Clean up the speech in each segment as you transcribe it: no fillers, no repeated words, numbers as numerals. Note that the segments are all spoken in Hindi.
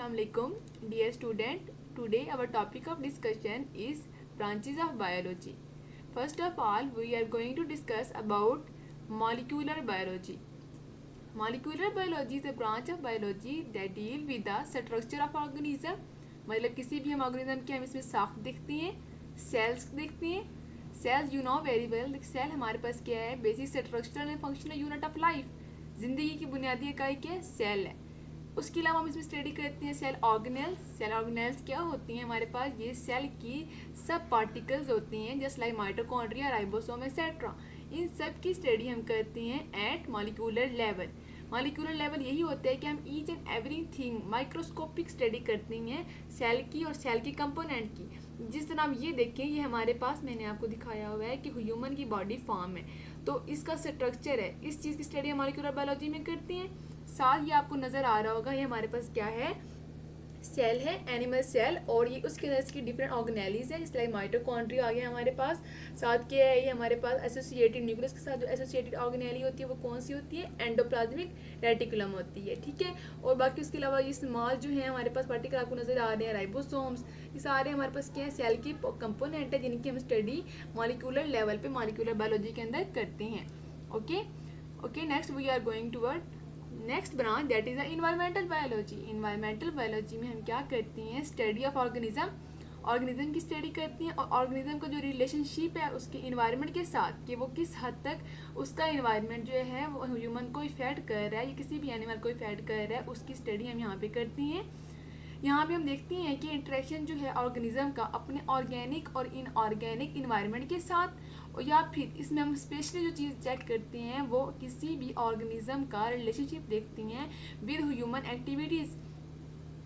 Assalamualaikum, dear student. Today our topic of discussion is branches of biology. First of all, we are going to discuss about molecular biology. Molecular biology is a branch of biology that deal with the structure of organism. मतलब किसी भी हम ऑर्गेनिज्म के हम इसमें साख देखते हैं, सेल्स देखते हैं. Cells you know very well. Cell हमारे पास क्या है? Basic structural and functional unit of life. जिंदगी की बुनियादी इकाई क्या है? सेल है. उसके अलावा हम इसमें स्टडी करते हैं सेल ऑर्गेनेल्स. सेल ऑर्गेनेल्स क्या होती हैं हमारे पास? ये सेल की सब पार्टिकल्स होती हैं, just like mitochondria, ribosome etcetera. इन सब की स्टडी हम करते हैं at molecular level. Molecular level यही होता है कि हम each and everything microscopic study करते हैं सेल की और सेल की कंपोनेंट की. जिस तरह हम ये देखें, ये हमारे पास मैंने आपको दिखाया हुआ है कि ह्यूमन की बॉडी फॉर्म है, तो इसका स्ट्रक्चर है. इस चीज़ की स्टडी हम मॉलिक्यूलर बायोलॉजी में करते हैं. साथ ही आपको नज़र आ रहा होगा ये हमारे पास क्या है? सेल है, एनिमल सेल, और ये उसके अंदर इसकी डिफरेंट ऑर्गेनेलीज है. इसलिए माइटोकॉन्ड्रिया आ गया हमारे पास. साथ क्या है? ये हमारे पास एसोसिएटेड न्यूक्लियस के साथ जो एसोसिएटेड ऑर्गेनेली होती है वो कौन सी होती है? एंडोप्लाज्मिक रेटिकुलम होती है. ठीक है. और बाकी उसके अलावा ये स्मॉल जो है हमारे पास पार्टिकल आपको नजर आ रहे हैं, राइबोसोम्स. ये सारे हमारे पास क्या है? सेल की कंपोनेंट है जिनकी हम स्टडी मॉलिक्यूलर लेवल पे मॉलिक्यूलर बायोलॉजी के अंदर करते हैं. Okay, next we are going toward next branch that is the environmental biology. Environmental biology में हम क्या करते हैं? स्टडी ऑफ ऑर्गेनिज्म की स्टडी करते हैं, और ऑर्गेनिज्म का जो रिलेशनशिप है उसके इन्वायरमेंट के साथ, कि वो किस हद तक उसका इन्वायरमेंट जो है वो ह्यूमन को इफेक्ट कर रहा है या किसी भी एनिमल को इफेक्ट कर रहा है, उसकी स्टडी हम यहाँ पे करते हैं. यहाँ पे हम देखते हैं कि इंटरेक्शन जो है ऑर्गेनिज्म का अपने ऑर्गेनिक और इनऑर्गेनिक इन्वायरमेंट के साथ, या फिर इसमें हम स्पेशली जो चीज़ चेक करते हैं वो किसी भी ऑर्गेनिज्म का रिलेशनशिप देखते हैं विद ह्यूमन एक्टिविटीज़.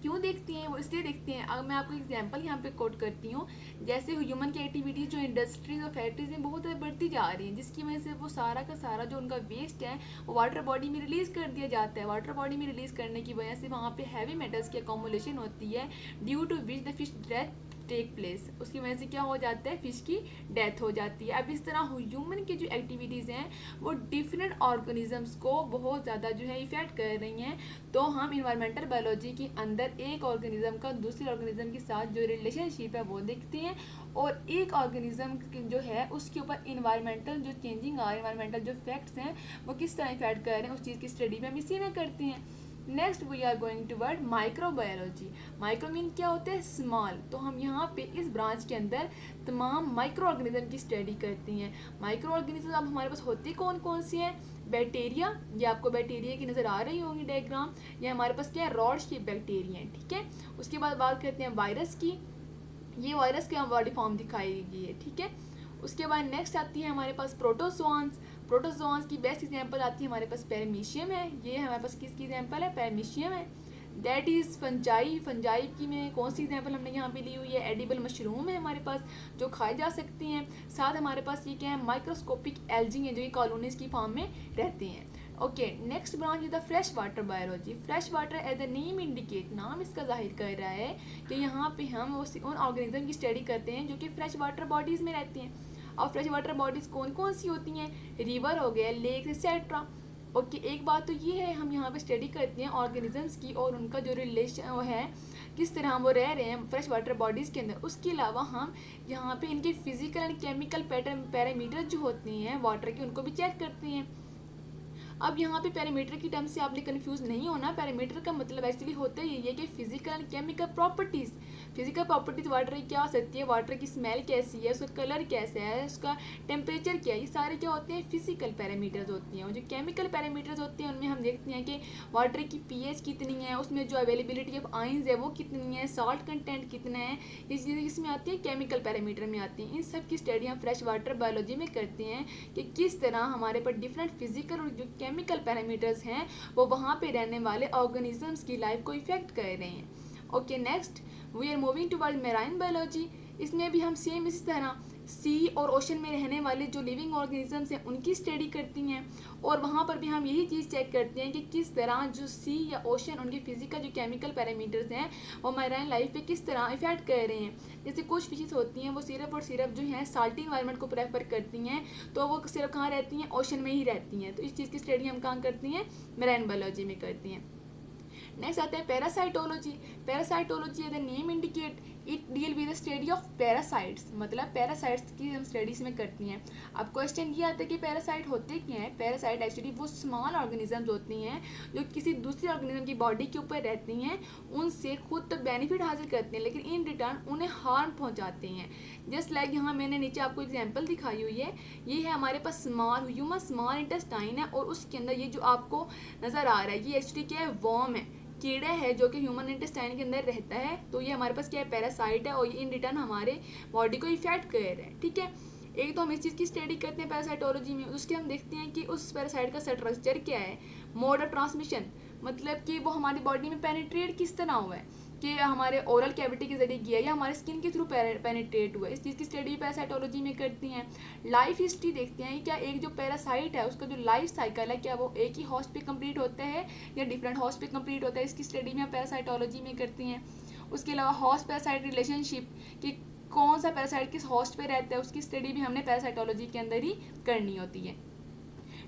क्यों देखते हैं? वो इसलिए देखते हैं. अगर मैं आपको एग्जांपल यहाँ पे कोट करती हूँ, जैसे ह्यूमन की एक्टिविटीज़ जो इंडस्ट्रीज और फैक्ट्रीज में बहुत बढ़ती जा रही हैं, जिसकी वजह से वो सारा का सारा जो उनका वेस्ट है वो वाटर बॉडी में रिलीज़ कर दिया जाता है. वाटर बॉडी में रिलीज़ करने की वजह से वहाँ पे हैवी मेटल्स की अकोमोलेशन होती है, due to which the fish death take place. उसकी वजह से क्या हो जाता है? फिश की डेथ हो जाती है. अब इस तरह ह्यूमन की जो एक्टिविटीज़ हैं वो डिफरेंट ऑर्गेनिजम्स को बहुत ज़्यादा जो है इफेक्ट कर रही हैं. तो हम इन्वायरमेंटल बायोलॉजी के अंदर एक ऑर्गेनिज्म का दूसरे ऑर्गेनिज्म के साथ जो रिलेशनशिप है वो देखते हैं, और एक ऑर्गेनिज्म जो है उसके ऊपर इन्वायरमेंटल जो चेंजिंग आ इन्वायरमेंटल जो फैक्ट्स हैं वो किस तरह इफेक्ट कर रहे हैं उस चीज़ की स्टडी में हम इसी में करते हैं. Next we are going toward microbiology. Micro mean क्या होता है? स्मॉल. तो हम यहाँ पे इस ब्रांच के अंदर तमाम माइक्रो ऑर्गेनिज्म की स्टडी करते हैं. माइक्रो ऑर्गेनिज्म अब हमारे पास होते कौन से हैं? बैक्टीरिया. ये आपको बैक्टीरिया की नज़र आ रही होंगी डायग्राम. ये हमारे पास क्या है? रॉड शेप बैक्टीरिया है. ठीक है. उसके बाद बात करते हैं वायरस की. ये वायरस की बॉडी फॉर्म दिखाई गई है. ठीक है. उसके बाद नेक्स्ट आती है हमारे पास प्रोटोजोआंस. प्रोटोजोआंस की बेस्ट एग्जांपल आती है हमारे पास पैरामीशियम है. ये हमारे पास किसकी एग्जांपल है? पैरामीशियम है. That is fungi. फंजाई की में कौन सी एग्जांपल हमने यहाँ पे ली हुई है? एडिबल मशरूम है हमारे पास जो खाई जा सकती हैं. साथ हमारे पास ये क्या है? माइक्रोस्कोपिक एल्गी है जो ये कॉलोनीज की फॉर्म में रहते हैं. Okay, next branch is the fresh water biology. Fresh water as the name indicate, नाम इसका जाहिर कर रहा है कि यहाँ पे हम उन ऑर्गेनिज्म की स्टडी करते हैं जो कि फ्रेश वाटर बॉडीज़ में रहती हैं. और फ्रेश वाटर बॉडीज़ कौन सी होती हैं? रिवर हो गया, लेक एक्सेट्रा. ओके, एक बात तो ये है हम यहाँ पे स्टडी करते हैं ऑर्गेनिजम्स की और उनका जो रिलेशन है किस तरह वो रह रहे हैं फ्रेश वाटर बॉडीज़ के अंदर. उसके अलावा हम यहाँ पे इनके फिजिकल एंड केमिकल पैरामीटर जो होते हैं वाटर के उनको भी चेक करते हैं. अब यहाँ पे पैरामीटर की टर्म से आपने कंफ्यूज नहीं होना. पैरामीटर का मतलब एक्चुअली होता ही है कि physical and chemical properties. Physical properties water की क्या हो सकती है? वाटर की स्मेल कैसी है, उसका कलर कैसा है, उसका टेम्परेचर क्या है, ये सारे क्या होते हैं? फिजिकल पैरामीटर्स होती हैं. और जो केमिकल पैरामीटर्स होते हैं उनमें हम देखते हैं कि वाटर की pH कितनी है, उसमें जो अवेलेबिलिटी ऑफ आइंस है वो कितनी है, सॉल्ट कंटेंट कितना है, ये चीज़ें इसमें आती हैं केमिकल पैरामीटर में आती हैं. इन सब की स्टडी हम फ्रेश वाटर बायोलॉजी में करते हैं कि किस तरह हमारे पर डिफरेंट फिजिकल और जो केमिकल पैरामीटर्स हैं वो वहाँ पे रहने वाले ऑर्गेनिजम्स की लाइफ को इफेक्ट कर रहे हैं. Okay, next we are moving toward marine biology. इसमें भी हम सेम इस तरह सी और ओशन में रहने वाले जो लिविंग ऑर्गेनिजम्स हैं उनकी स्टडी करती हैं, और वहाँ पर भी हम यही चीज़ चेक करते हैं कि किस तरह जो सी या ओशन उनके फिजिकल जो केमिकल पैरामीटर्स हैं वो मेराइन लाइफ पे किस तरह इफेक्ट कर रहे हैं. जैसे कुछ फिशेस होती हैं वो सिर्फ जो है साल्टी इन्वायरमेंट को प्रेफर करती हैं, तो वो सिर्फ कहाँ रहती हैं? ओशन में ही रहती हैं. तो इस चीज़ की स्टडी हम कहाँ करती हैं? मेराइन बायोलॉजी में करती हैं. नेक्स्ट आता है parasitology. Parasitology the name indicate it deal with the study of parasites, मतलब पैरासाइट्स की हम स्टडीज में करती हैं। अब क्वेश्चन ये आता है कि पैरासाइट होते क्या हैं। पैरासाइट एक्चुअली वो स्मॉल ऑर्गेनिजम्स होती हैं जो किसी दूसरे ऑर्गेनिज्म की बॉडी के ऊपर रहती हैं, उनसे खुद तो बेनिफिट हासिल करते हैं लेकिन इन रिटर्न उन्हें हार्म पहुंचाते हैं। जस्ट लाइक यहाँ मैंने नीचे आपको एग्जांपल दिखाई हुई है, ये है हमारे पास ह्यूमन स्मॉल इंटेस्टाइन है और उसके अंदर ये जो आपको नज़र आ रहा है ये एक्चुअली क्या है, वर्म है, कीड़ा है जो कि ह्यूमन इंटेस्टाइन के अंदर रहता है। तो ये हमारे पास क्या है, पैरासाइट है और ये इन रिटर्न हमारे बॉडी को इफेक्ट कर रहे हैं। ठीक है, एक तो हम इस चीज़ की स्टडी करते हैं पैरासाइटोलॉजी में, उसके हम देखते हैं कि उस पैरासाइट का स्ट्रक्चर क्या है, मोड ऑफ ट्रांसमिशन, मतलब कि वो हमारी बॉडी में पेनिट्रेट किस तरह हुआ है, कि हमारे ओरल कैविटी के जरिए गया या हमारे स्किन के थ्रू पेनिट्रेट हुआ है। इस चीज़ की स्टडी पैरासाइटोलॉजी में करती हैं। लाइफ हिस्ट्री देखते हैं क्या एक जो पैरासाइट है उसका जो लाइफ साइकिल है क्या वो एक ही होस्ट पे कंप्लीट होता है या डिफरेंट होस्ट पे कंप्लीट होता है, इसकी स्टडी में हम पैरासाइटोलॉजी में करती हैं। उसके अलावा होस्ट पैरासाइट रिलेशनशिप कि कौन सा पैरासाइट किस होस्ट पे रहता है, उसकी स्टडी भी हमने पैरासाइटोलॉजी के अंदर ही करनी होती है।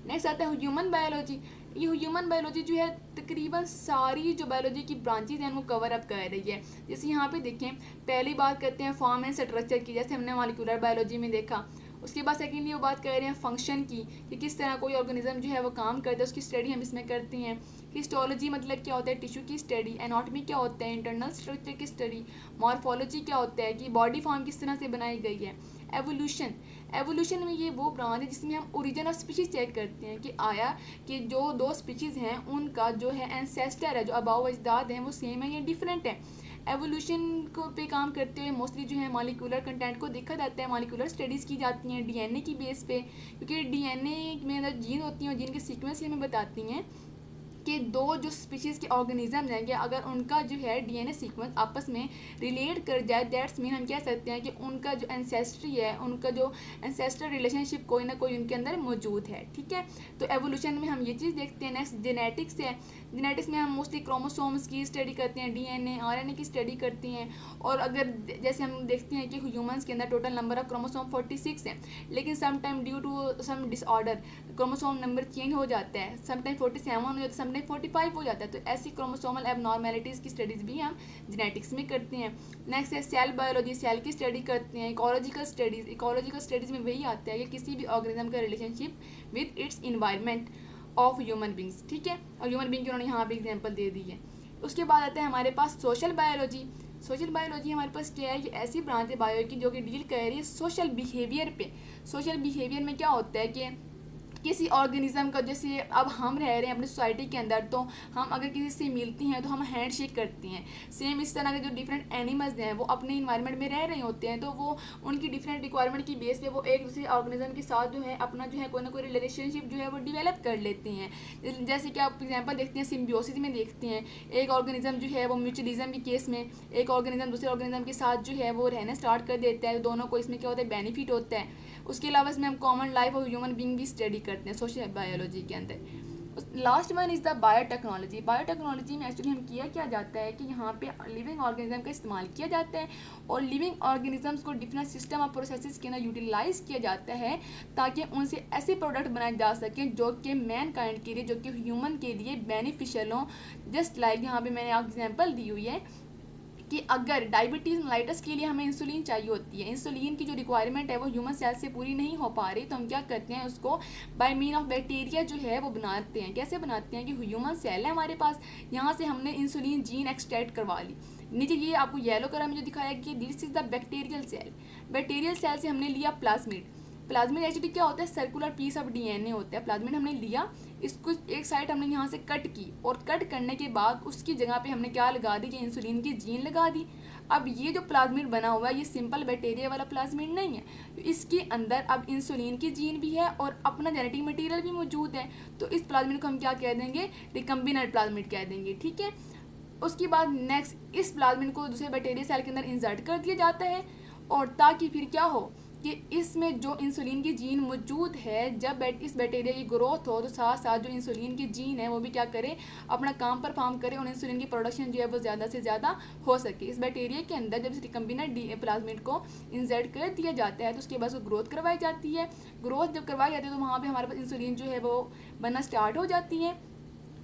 नेक्स्ट आता है ह्यूमन बायोलॉजी। ये ह्यूमन बायोलॉजी जो है तकरीबन सारी जो बायोलॉजी की ब्रांचेज हैं वो कवर अप कर रही है। जैसे यहाँ पे देखें, पहली बात करते हैं फॉर्म एंड स्ट्रक्चर की, जैसे हमने मॉलिक्यूलर बायोलॉजी में देखा। उसके बाद सेकेंडली वो बात कर रहे हैं फंक्शन की कि किस तरह कोई ऑर्गेनिज्म जो है वो काम करता है, उसकी स्टडी हम इसमें करती हैं। हिस्टोलॉजी मतलब क्या होता है, टिश्यू की स्टडी। एनाटॉमी क्या होता है, इंटरनल स्ट्रक्चर की स्टडी। मॉर्फोलॉजी क्या होता है कि बॉडी फॉर्म किस तरह से बनाई गई है। एवोल्यूशन में ये वो ब्रांच है जिसमें हम ओरिजिन ऑफ स्पीशीज चेक करते हैं कि आया कि जो दो स्पीशीज़ हैं उनका जो है एंसेस्टर है, जो अबाव अजदाद हैं वो सेम है या डिफरेंट है। एवोल्यूशन को पे काम करते हुए मोस्टली जो है मॉलिक्यूलर कंटेंट को देखा जाता है, मॉलिक्यूलर स्टडीज़ की जाती हैं डीएनए की बेस पे, क्योंकि डीएनए में अंदर जीन होती हैं और जीन के सीक्वेंस हमें बताती हैं कि दो जो स्पीशीज़ के ऑर्गेनिज्म रहेंगे अगर उनका जो है डीएनए सीक्वेंस आपस में रिलेट कर जाए, दैट्स मीन हम कह सकते हैं कि उनका जो एंसेस्ट्री है, उनका जो एंसेस्टर रिलेशनशिप कोई ना कोई उनके अंदर मौजूद है। ठीक है, तो एवोल्यूशन में हम ये चीज़ देखते हैं। नेक्स्ट जेनेटिक्स है। जेनेटिक्स में हम मोस्टली क्रोमोसोम्स की स्टडी करते हैं, डीएनए आरएनए की स्टडी करती हैं। और अगर जैसे हम देखते हैं कि ह्यूमंस के अंदर टोटल नंबर ऑफ क्रोमोसोम 46 है, लेकिन some time due to some disorder chromosome number change हो जाता है, सम टाइम 47 हो जाता है, सम टाइम 45 हो जाता है। तो ऐसी क्रोमोसोमल एबनॉर्मेलिटीज़ की स्टडीज़ भी हम जेनेटिक्स में करते हैं। नेक्स्ट है सेल बायोलॉजी, सेल की स्टडी करते हैं। इकोलॉजिकल स्टडीज़ में वही आता है कि किसी भी ऑर्गेनिज्म का relationship with its environment of human beings. ठीक है, और ह्यूमन बींग की उन्होंने यहाँ पे एग्जांपल दे दी है। उसके बाद आता है हमारे पास सोशल बायोलॉजी हमारे पास क्या है, ये ऐसी ब्रांच है बायो की जो कि डील कर रही है सोशल बिहेवियर पे। सोशल बिहेवियर में क्या होता है कि किसी ऑर्गेनिज्म का, जैसे अब हम रह रहे हैं अपनी सोसाइटी के अंदर, तो हम अगर किसी से मिलती हैं तो हम हैंड शेक करते हैं। सेम इस तरह के जो डिफरेंट एनिमल्स हैं वो अपने इन्वायरमेंट में रह रहे होते हैं, तो वो उनकी डिफरेंट रिक्वायरमेंट की बेस पे वो एक दूसरे ऑर्गेनिज्म के साथ जो है अपना जो है कोई ना कोई रिलेशनशिप जो है वो डेवलप कर लेते हैं। जैसे कि आप एग्जाम्पल देखते हैं सिम्बियोसिस में देखते हैं, एक ऑर्गेनिज्म जो है वो म्यूचुअलिज्म के केस में एक ऑर्गेनिज्म दूसरे ऑर्गेनिज्म के साथ जो है वो रहना स्टार्ट कर देता है, दोनों को इसमें क्या होता है, बेनिफिट होता है। उसके अलावा इसमें हम कॉमन लाइफ और ह्यूमन बीइंग भी स्टडी करते हैं सोशल बायोलॉजी के अंदर। Last one is the biotechnology. Biotechnology में एक्चुअली हम किया क्या जाता है कि यहाँ पे लिविंग ऑर्गेनिज्म का इस्तेमाल किया जाता है और लिविंग ऑर्गेनिजम्स को डिफरेंट सिस्टम और प्रोसेसेस के अंदर यूटिलाइज किया जाता है ताकि उनसे ऐसे प्रोडक्ट बनाए जा सकें जो कि मैन काइंड के लिए, जो कि ह्यूमन के लिए बेनिफिशियल हों। जस्ट लाइक यहाँ पे मैंने आप एग्जाम्पल दी हुई है कि अगर डायबिटीज़ मेलाइटस के लिए हमें इंसुलिन चाहिए होती है, इंसुलिन की जो रिक्वायरमेंट है वो ह्यूमन सेल से पूरी नहीं हो पा रही, तो हम क्या करते हैं, उसको बाय मीन ऑफ बैक्टीरिया जो है वो बनाते हैं। कैसे बनाते हैं कि ह्यूमन सेल है हमारे पास, यहाँ से हमने इंसुलिन जीन एक्सट्रैक्ट करवा ली। नीचे ये आपको येलो कलर में जो दिखाया कि this is the bacterial cell. Bacterial cell से हमने लिया प्लाज्मिड। प्लाज्मिड एक्चुअली क्या होता है, सर्कुलर पीस ऑफ डीएनए होता है। प्लाज्मिड हमने लिया, इसको एक साइड हमने यहाँ से कट की और कट करने के बाद उसकी जगह पे हमने क्या लगा दी कि इंसुलिन की जीन लगा दी। अब ये जो प्लाज्मिड बना हुआ है ये सिंपल बैक्टीरिया वाला प्लाज्मिड नहीं है, तो इसके अंदर अब इंसुलिन की जीन भी है और अपना जेनेटिक मटेरियल भी मौजूद है। तो इस प्लाज्मिड को हम क्या कह देंगे, रिकम्बिनेंट प्लाज्मिड कह देंगे। ठीक है, उसके बाद नेक्स्ट इस प्लाज्मिड को दूसरे बैक्टीरिया सेल के अंदर इंसर्ट कर दिया जाता है और ताकि फिर क्या हो कि इसमें जो इंसुलिन की जीन मौजूद है, जब इस बैक्टीरिया की ग्रोथ हो तो साथ साथ जो इंसुलिन की जीन है वो भी क्या करे, अपना काम परफॉर्म करे और इंसुलिन की प्रोडक्शन जो है वो ज़्यादा से ज़्यादा हो सके। इस बैक्टीरिया के अंदर जब इस रिकम्बिनेंट प्लाज्मिड को इंसर्ट कर दिया जाता है तो उसके बाद उसको ग्रोथ करवाई जाती है। ग्रोथ जब करवाई जाती है तो वहाँ पर हमारे पास इंसुलिन जो है वो बनना स्टार्ट हो जाती है।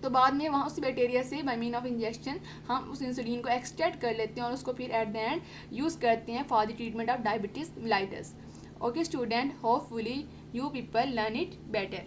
तो बाद में वहाँ उस बैक्टीरिया से बाय मीन ऑफ इंजेक्शन हम उस इंसुलिन को एक्सट्रैक्ट कर लेते हैं और उसको फिर एट द एंड यूज़ करते हैं for the treatment of diabetes mellitus. Okay student, hopefully you people learn it better.